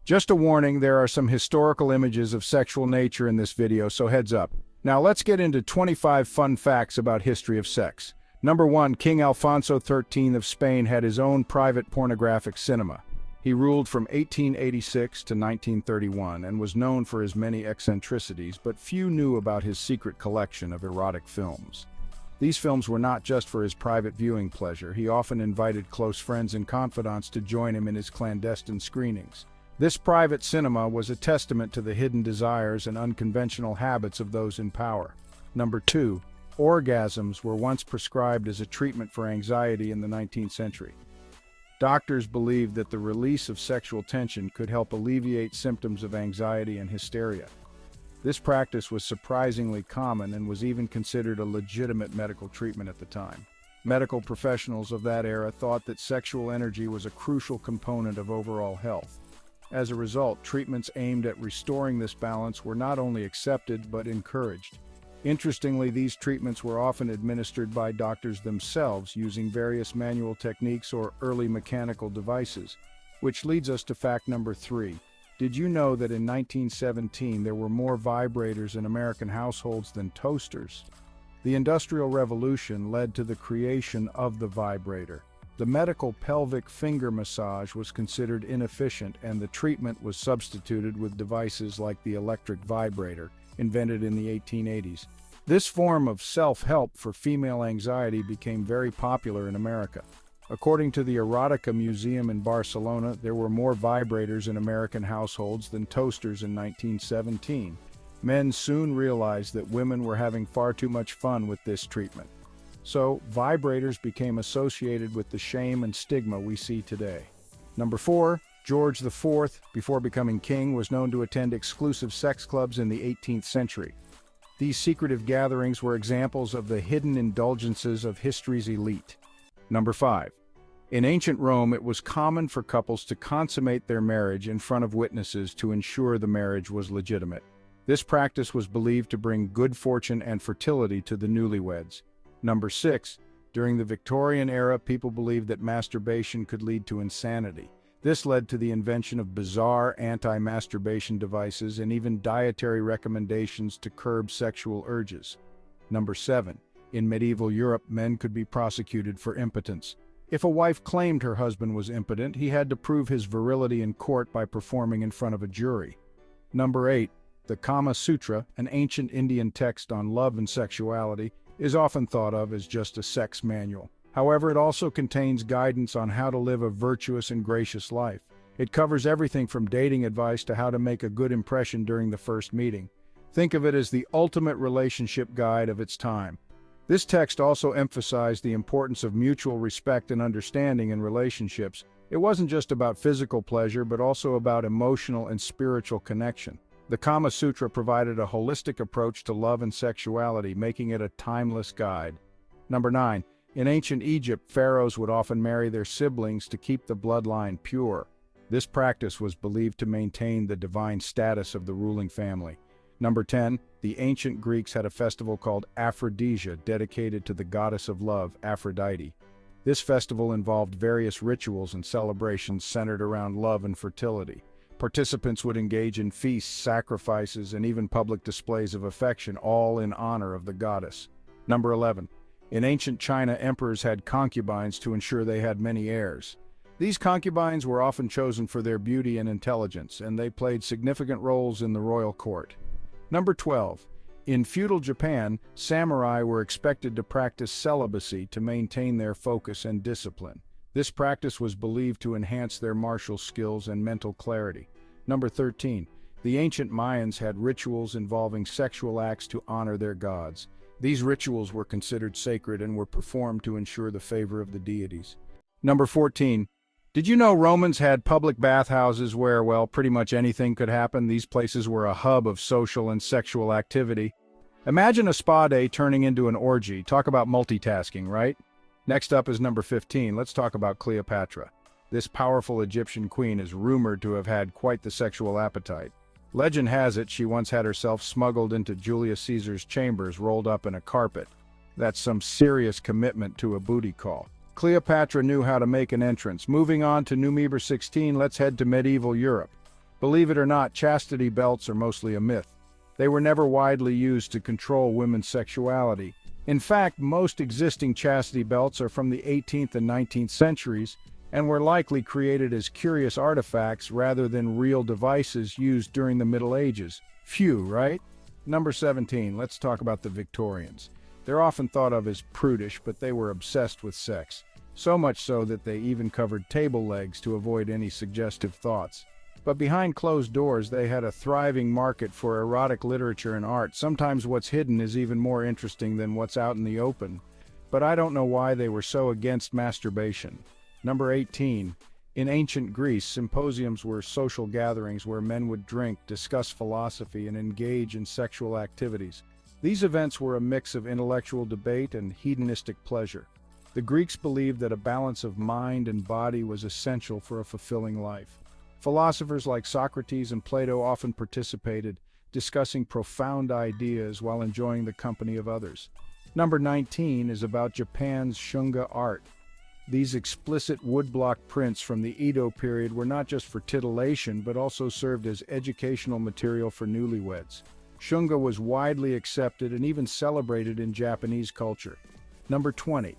Just a warning, there are some historical images of sexual nature in this video, so heads up. Now let's get into 25 fun facts about history of sex. Number 1, King Alfonso XIII of Spain had his own private pornographic cinema. He ruled from 1886 to 1931 and was known for his many eccentricities, but few knew about his secret collection of erotic films. These films were not just for his private viewing pleasure. He often invited close friends and confidants to join him in his clandestine screenings. This private cinema was a testament to the hidden desires and unconventional habits of those in power. Number 2, orgasms were once prescribed as a treatment for anxiety in the 19th century. Doctors believed that the release of sexual tension could help alleviate symptoms of anxiety and hysteria. This practice was surprisingly common and was even considered a legitimate medical treatment at the time. Medical professionals of that era thought that sexual energy was a crucial component of overall health. As a result, treatments aimed at restoring this balance were not only accepted but encouraged. Interestingly, these treatments were often administered by doctors themselves using various manual techniques or early mechanical devices, which leads us to fact number 3. Did you know that in 1917 there were more vibrators in American households than toasters? The Industrial Revolution led to the creation of the vibrator. The medical pelvic finger massage was considered inefficient, and the treatment was substituted with devices like the electric vibrator, invented in the 1880s. This form of self-help for female anxiety became very popular in America. According to the Erotica Museum in Barcelona, there were more vibrators in American households than toasters in 1917. Men soon realized that women were having far too much fun with this treatment. So, vibrators became associated with the shame and stigma we see today. Number 4, George IV, before becoming king, was known to attend exclusive sex clubs in the 18th century. These secretive gatherings were examples of the hidden indulgences of history's elite. Number 5. In ancient Rome, it was common for couples to consummate their marriage in front of witnesses to ensure the marriage was legitimate. This practice was believed to bring good fortune and fertility to the newlyweds. Number 6. During the Victorian era, people believed that masturbation could lead to insanity. This led to the invention of bizarre anti-masturbation devices and even dietary recommendations to curb sexual urges. Number 7. In medieval Europe, men could be prosecuted for impotence. If a wife claimed her husband was impotent, he had to prove his virility in court by performing in front of a jury. Number 8. The Kama Sutra, an ancient Indian text on love and sexuality, is often thought of as just a sex manual. However, it also contains guidance on how to live a virtuous and gracious life. It covers everything from dating advice to how to make a good impression during the first meeting. Think of it as the ultimate relationship guide of its time. This text also emphasized the importance of mutual respect and understanding in relationships. It wasn't just about physical pleasure, but also about emotional and spiritual connection. The Kama Sutra provided a holistic approach to love and sexuality, making it a timeless guide. Number 9. In ancient Egypt, pharaohs would often marry their siblings to keep the bloodline pure. This practice was believed to maintain the divine status of the ruling family. Number 10. The ancient Greeks had a festival called Aphrodisia, dedicated to the goddess of love, Aphrodite. This festival involved various rituals and celebrations centered around love and fertility. Participants would engage in feasts, sacrifices, and even public displays of affection, all in honor of the goddess. Number 11. In ancient China, emperors had concubines to ensure they had many heirs. These concubines were often chosen for their beauty and intelligence, and they played significant roles in the royal court. Number 12. In feudal Japan, samurai were expected to practice celibacy to maintain their focus and discipline. This practice was believed to enhance their martial skills and mental clarity. Number 13. The ancient Mayans had rituals involving sexual acts to honor their gods. These rituals were considered sacred and were performed to ensure the favor of the deities. Number 14. Did you know Romans had public bathhouses where, well, pretty much anything could happen? These places were a hub of social and sexual activity. Imagine a spa day turning into an orgy. Talk about multitasking, right? Next up is number 15. Let's talk about Cleopatra. This powerful Egyptian queen is rumored to have had quite the sexual appetite. Legend has it she once had herself smuggled into Julius Caesar's chambers rolled up in a carpet. That's some serious commitment to a booty call. Cleopatra knew how to make an entrance. Moving on to number 16, let's head to medieval Europe. Believe it or not, chastity belts are mostly a myth. They were never widely used to control women's sexuality. In fact, most existing chastity belts are from the 18th and 19th centuries and were likely created as curious artifacts rather than real devices used during the Middle Ages. Phew, right? Number 17, let's talk about the Victorians. They're often thought of as prudish, but they were obsessed with sex. So much so that they even covered table legs to avoid any suggestive thoughts. But behind closed doors, they had a thriving market for erotic literature and art. Sometimes what's hidden is even more interesting than what's out in the open. But I don't know why they were so against masturbation. Number 18. In ancient Greece, symposiums were social gatherings where men would drink, discuss philosophy, and engage in sexual activities. These events were a mix of intellectual debate and hedonistic pleasure. The Greeks believed that a balance of mind and body was essential for a fulfilling life. Philosophers like Socrates and Plato often participated, discussing profound ideas while enjoying the company of others. Number 19 is about Japan's shunga art. These explicit woodblock prints from the Edo period were not just for titillation, but also served as educational material for newlyweds. Shunga was widely accepted and even celebrated in Japanese culture. Number 20.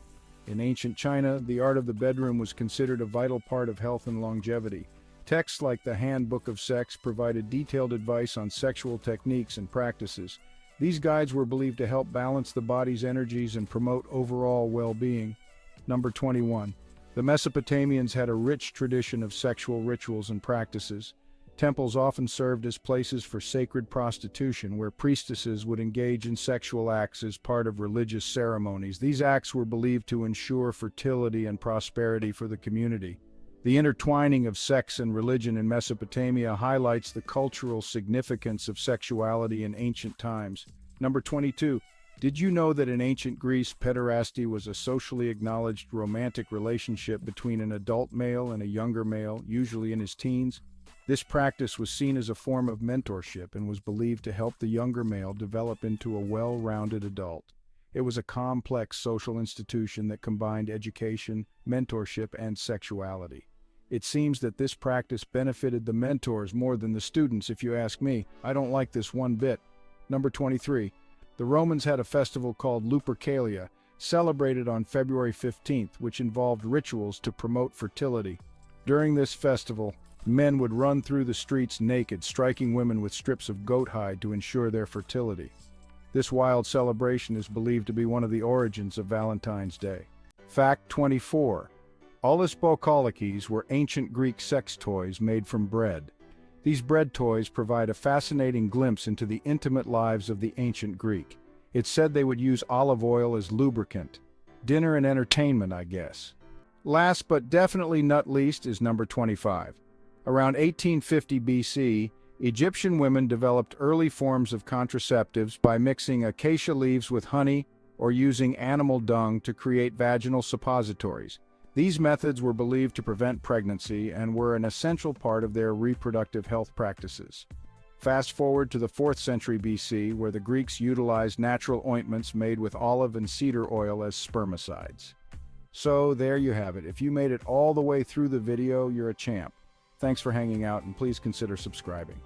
In ancient China, the art of the bedroom was considered a vital part of health and longevity. Texts like the Handbook of Sex provided detailed advice on sexual techniques and practices. These guides were believed to help balance the body's energies and promote overall well-being. Number 21. The Mesopotamians had a rich tradition of sexual rituals and practices. Temples often served as places for sacred prostitution, where priestesses would engage in sexual acts as part of religious ceremonies. These acts were believed to ensure fertility and prosperity for the community. The intertwining of sex and religion in Mesopotamia highlights the cultural significance of sexuality in ancient times. Number 22. Did you know that in ancient Greece, pederasty was a socially acknowledged romantic relationship between an adult male and a younger male, usually in his teens? This practice was seen as a form of mentorship and was believed to help the younger male develop into a well-rounded adult. It was a complex social institution that combined education, mentorship, and sexuality. It seems that this practice benefited the mentors more than the students, if you ask me. I don't like this one bit. Number 23. The Romans had a festival called Lupercalia, celebrated on February 15th, which involved rituals to promote fertility. During this festival, men would run through the streets naked, striking women with strips of goat hide to ensure their fertility. This wild celebration is believed to be one of the origins of Valentine's Day. Fact 24. Olisbokolakis were ancient Greek sex toys made from bread. These bread toys provide a fascinating glimpse into the intimate lives of the ancient Greek. It's said they would use olive oil as lubricant. Dinner and entertainment, I guess. Last but definitely not least is number 25. Around 1850 BC, Egyptian women developed early forms of contraceptives by mixing acacia leaves with honey or using animal dung to create vaginal suppositories. These methods were believed to prevent pregnancy and were an essential part of their reproductive health practices. Fast forward to the 4th century BC, where the Greeks utilized natural ointments made with olive and cedar oil as spermicides. So there you have it. If you made it all the way through the video, you're a champ. Thanks for hanging out, and please consider subscribing.